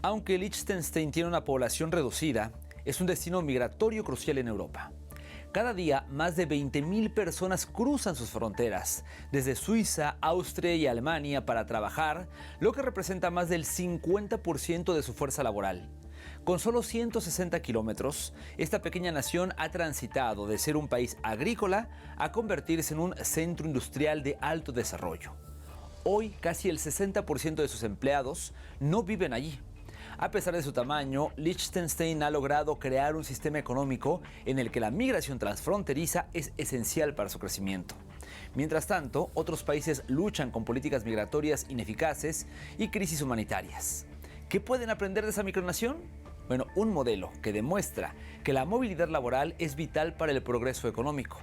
Aunque Liechtenstein tiene una población reducida, es un destino migratorio crucial en Europa. Cada día, más de 20.000 personas cruzan sus fronteras, desde Suiza, Austria y Alemania, para trabajar, lo que representa más del 50% de su fuerza laboral. Con solo 160 kilómetros, esta pequeña nación ha transitado de ser un país agrícola a convertirse en un centro industrial de alto desarrollo. Hoy, casi el 60% de sus empleados no viven allí. A pesar de su tamaño, Liechtenstein ha logrado crear un sistema económico en el que la migración transfronteriza es esencial para su crecimiento. Mientras tanto, otros países luchan con políticas migratorias ineficaces y crisis humanitarias. ¿Qué pueden aprender de esa micronación? Bueno, un modelo que demuestra que la movilidad laboral es vital para el progreso económico.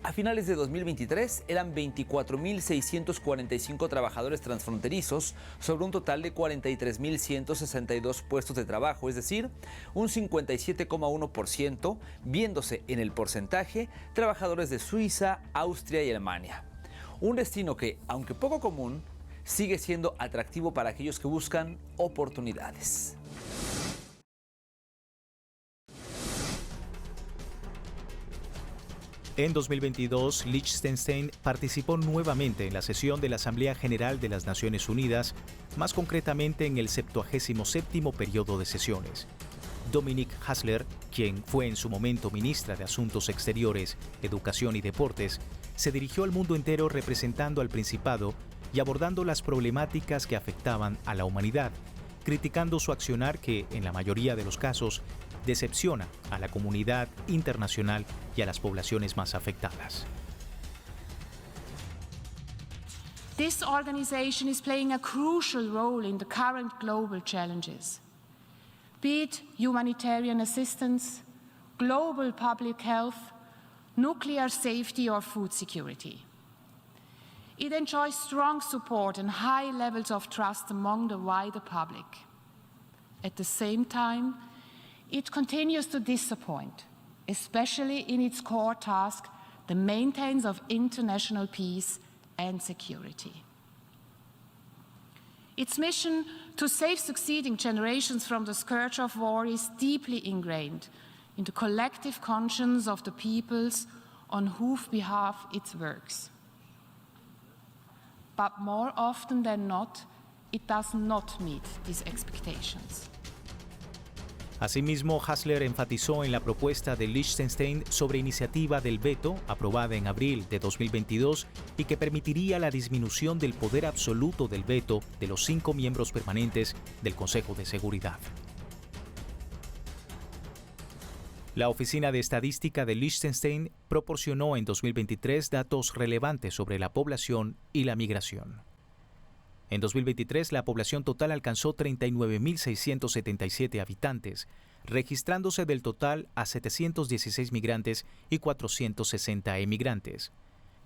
A finales de 2023 eran 24.645 trabajadores transfronterizos sobre un total de 43.162 puestos de trabajo, es decir, un 57,1%, viéndose en el porcentaje trabajadores de Suiza, Austria y Alemania. Un destino que, aunque poco común, sigue siendo atractivo para aquellos que buscan oportunidades. En 2022, Liechtenstein participó nuevamente en la sesión de la Asamblea General de las Naciones Unidas, más concretamente en el 77º periodo de sesiones. Dominique Hasler, quien fue en su momento ministra de Asuntos Exteriores, Educación y Deportes, se dirigió al mundo entero representando al Principado y abordando las problemáticas que afectaban a la humanidad, criticando su accionar que, en la mayoría de los casos, decepciona a la comunidad internacional y a las poblaciones más afectadas. This organization is playing a crucial role in the current global challenges, be it humanitarian assistance, global public health, nuclear safety or food security. It enjoys strong support and high levels of trust among the wider public. At the same time, it continues to disappoint, especially in its core task, the maintenance of international peace and security. Its mission to save succeeding generations from the scourge of war is deeply ingrained in the collective conscience of the peoples on whose behalf it works. But more often than not, it does not meet these expectations. Asimismo, Hasler enfatizó en la propuesta de Liechtenstein sobre iniciativa del veto, aprobada en abril de 2022, y que permitiría la disminución del poder absoluto del veto de los 5 miembros permanentes del Consejo de Seguridad. La Oficina de Estadística de Liechtenstein proporcionó en 2023 datos relevantes sobre la población y la migración. En 2023, la población total alcanzó 39.677 habitantes, registrándose del total a 716 migrantes y 460 emigrantes.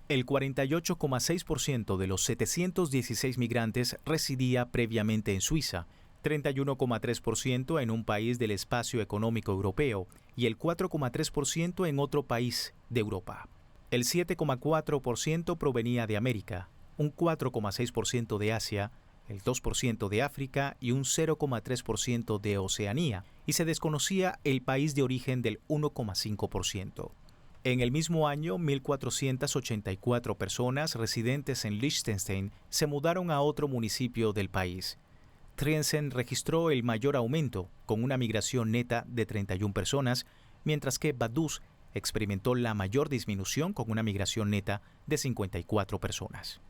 El 48,6% de los 716 migrantes residía previamente en Suiza, 31,3% en un país del espacio económico europeo y el 4,3% en otro país de Europa. El 7,4% provenía de América, un 4,6% de Asia, el 2% de África y un 0,3% de Oceanía, y se desconocía el país de origen del 1,5%. En el mismo año, 1.484 personas residentes en Liechtenstein se mudaron a otro municipio del país. Triesen registró el mayor aumento, con una migración neta de 31 personas, mientras que Vaduz experimentó la mayor disminución con una migración neta de 54 personas.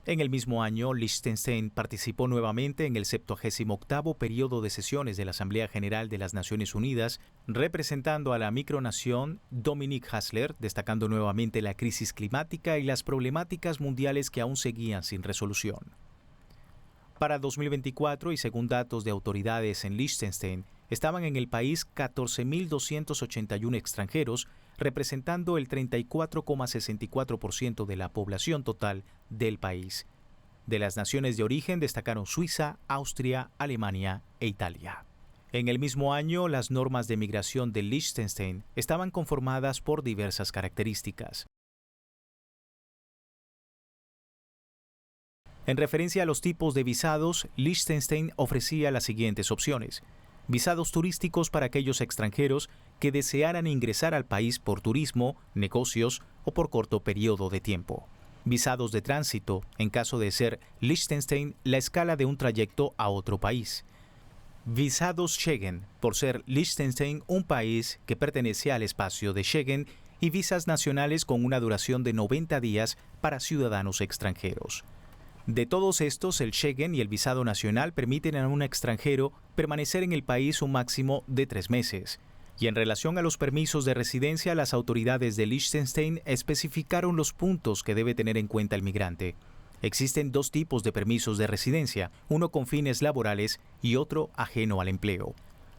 En el mismo año, Liechtenstein participó nuevamente en el 78º periodo de sesiones de la Asamblea General de las Naciones Unidas, representando a la micronación. Dominique Hasler, destacando nuevamente la crisis climática y las problemáticas mundiales que aún seguían sin resolución. Para 2024, y según datos de autoridades en Liechtenstein, estaban en el país 14.281 extranjeros, representando el 34,64% de la población total del país. De las naciones de origen destacaron Suiza, Austria, Alemania e Italia. En el mismo año, las normas de migración de Liechtenstein estaban conformadas por diversas características. En referencia a los tipos de visados, Liechtenstein ofrecía las siguientes opciones. Visados turísticos para aquellos extranjeros que desearan ingresar al país por turismo, negocios o por corto periodo de tiempo. Visados de tránsito, en caso de ser Liechtenstein la escala de un trayecto a otro país. Visados Schengen, por ser Liechtenstein un país que pertenece al espacio de Schengen, y visas nacionales con una duración de 90 días para ciudadanos extranjeros. De todos estos, el Schengen y el visado nacional permiten a un extranjero permanecer en el país un máximo de 3 meses. Y en relación a los permisos de residencia, las autoridades de Liechtenstein especificaron los puntos que debe tener en cuenta el migrante. Existen 2 tipos de permisos de residencia, uno con fines laborales y otro ajeno al empleo.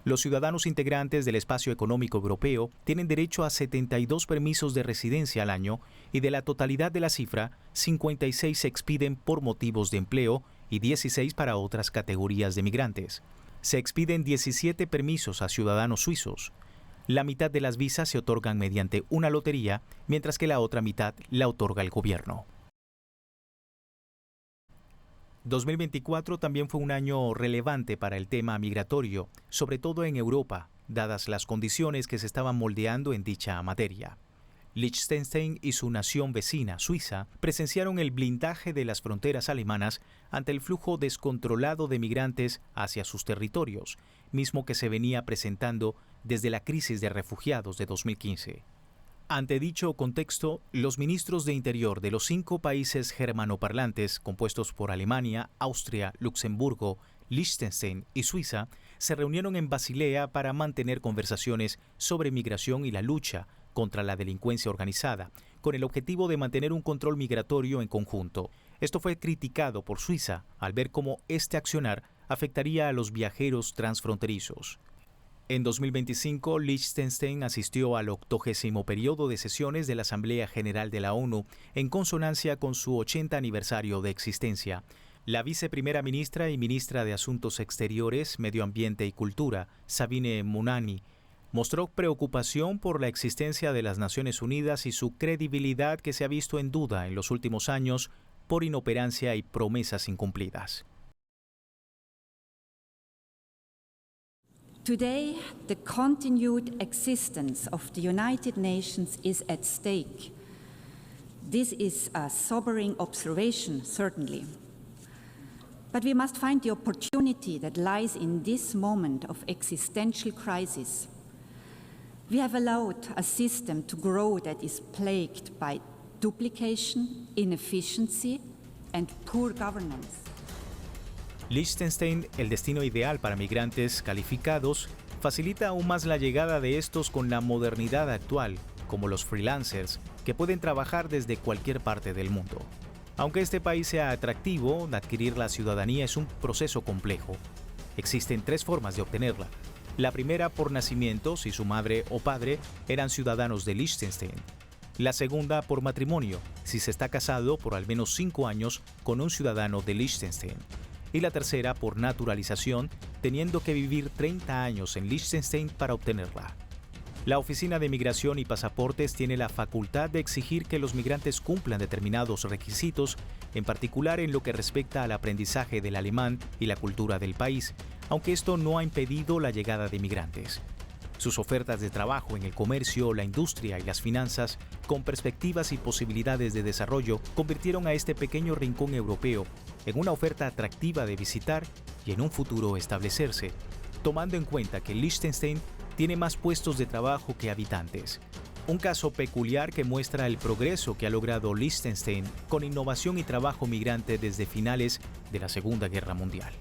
Los ciudadanos integrantes del espacio económico europeo tienen derecho a 72 permisos de residencia al año y de la totalidad de la cifra, 56 se expiden por motivos de empleo y 16 para otras categorías de migrantes. Se expiden 17 permisos a ciudadanos suizos. La mitad de las visas se otorgan mediante una lotería, mientras que la otra mitad la otorga el gobierno. 2024 también fue un año relevante para el tema migratorio, sobre todo en Europa, dadas las condiciones que se estaban moldeando en dicha materia. Liechtenstein y su nación vecina, Suiza, presenciaron el blindaje de las fronteras alemanas ante el flujo descontrolado de migrantes hacia sus territorios, mismo que se venía presentando desde la crisis de refugiados de 2015. Ante dicho contexto, los ministros de Interior de los 5 países germanoparlantes, compuestos por Alemania, Austria, Luxemburgo, Liechtenstein y Suiza, se reunieron en Basilea para mantener conversaciones sobre migración y la lucha contra la delincuencia organizada, con el objetivo de mantener un control migratorio en conjunto. Esto fue criticado por Suiza al ver cómo este accionar afectaría a los viajeros transfronterizos. En 2025, Liechtenstein asistió al 80º periodo de sesiones de la Asamblea General de la ONU en consonancia con su 80 aniversario de existencia. La viceprimera ministra y ministra de Asuntos Exteriores, Medio Ambiente y Cultura, Sabine Munani, mostró preocupación por la existencia de las Naciones Unidas y su credibilidad que se ha visto en duda en los últimos años por inoperancia y promesas incumplidas. Today, the continued existence of the United Nations is at stake. This is a sobering observation, certainly. But we must find the opportunity that lies in this moment of existential crisis. We have allowed a system to grow that is plagued by duplication, inefficiency, and poor governance. Liechtenstein, el destino ideal para migrantes calificados, facilita aún más la llegada de estos con la modernidad actual, como los freelancers, que pueden trabajar desde cualquier parte del mundo. Aunque este país sea atractivo, adquirir la ciudadanía es un proceso complejo. Existen 3 formas de obtenerla. La primera por nacimiento, si su madre o padre eran ciudadanos de Liechtenstein. La segunda por matrimonio, si se está casado por al menos 5 años con un ciudadano de Liechtenstein. Y la tercera por naturalización, teniendo que vivir 30 años en Liechtenstein para obtenerla. La Oficina de Migración y Pasaportes tiene la facultad de exigir que los migrantes cumplan determinados requisitos, en particular en lo que respecta al aprendizaje del alemán y la cultura del país, aunque esto no ha impedido la llegada de migrantes. Sus ofertas de trabajo en el comercio, la industria y las finanzas, con perspectivas y posibilidades de desarrollo, convirtieron a este pequeño rincón europeo en una oferta atractiva de visitar y en un futuro establecerse, tomando en cuenta que Liechtenstein tiene más puestos de trabajo que habitantes. Un caso peculiar que muestra el progreso que ha logrado Liechtenstein con innovación y trabajo migrante desde finales de la Segunda Guerra Mundial.